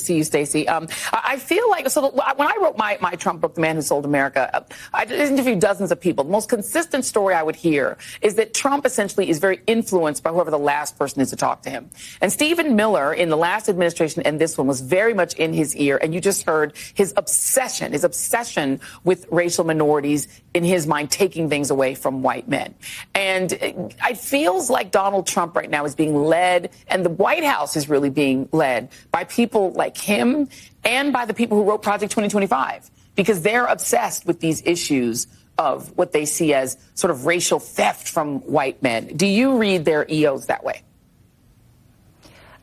see you, Stacey. I feel like, when I wrote my Trump book, The Man Who Sold America, I interviewed dozens of people. The most consistent story I would hear is that Trump essentially is very influenced by whoever the last person is to talk to him. And Stephen Miller in the last administration and this one was very much in his ear. And you just heard his obsession with racial minorities, in his mind, taking things away from white men. And it feels like Donald Trump right now is being led, and the White House is really being led by people like him and by the people who wrote Project 2025, because they're obsessed with these issues of what they see as sort of racial theft from white men. Do you read their EOs that way?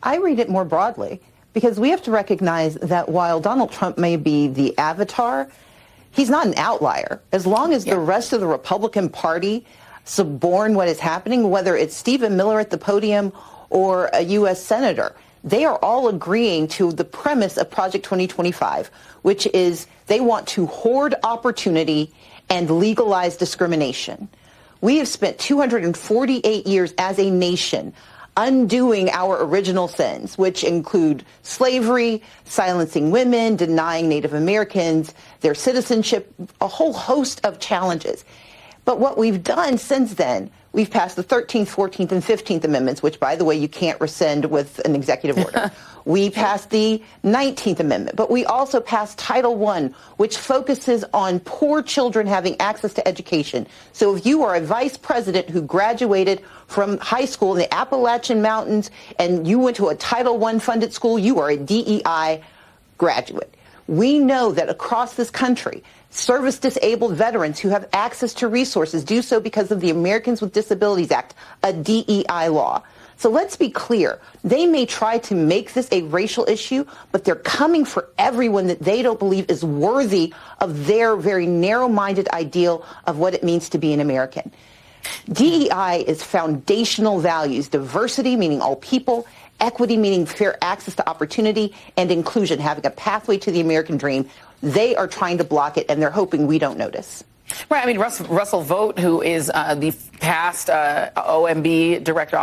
I read it more broadly, because we have to recognize that while Donald Trump may be the avatar, he's not an outlier. As long as the rest of the Republican Party suborn what is happening, whether it's Stephen Miller at the podium or a U.S. Senator, they are all agreeing to the premise of Project 2025, which is they want to hoard opportunity and legalize discrimination. We have spent 248 years as a nation undoing our original sins, which include slavery, silencing women, denying Native Americans their citizenship, a whole host of challenges. But what we've done since then, we've passed the 13th, 14th, and 15th Amendments, which, by the way, you can't rescind with an executive order. We passed the 19th Amendment, but we also passed Title I, which focuses on poor children having access to education. So if you are a vice president who graduated from high school in the Appalachian Mountains and you went to a Title I funded school, you are a DEI graduate. We know that across this country, service-disabled veterans who have access to resources do so because of the Americans with Disabilities Act, a DEI law. So let's be clear. They may try to make this a racial issue, but they're coming for everyone that they don't believe is worthy of their very narrow-minded ideal of what it means to be an American. DEI is foundational values: diversity, meaning all people; equity, meaning fair access to opportunity; and inclusion, having a pathway to the American dream. They are trying to block it, and they're hoping we don't notice. Right. I mean, Russell Vogt, who is the past OMB director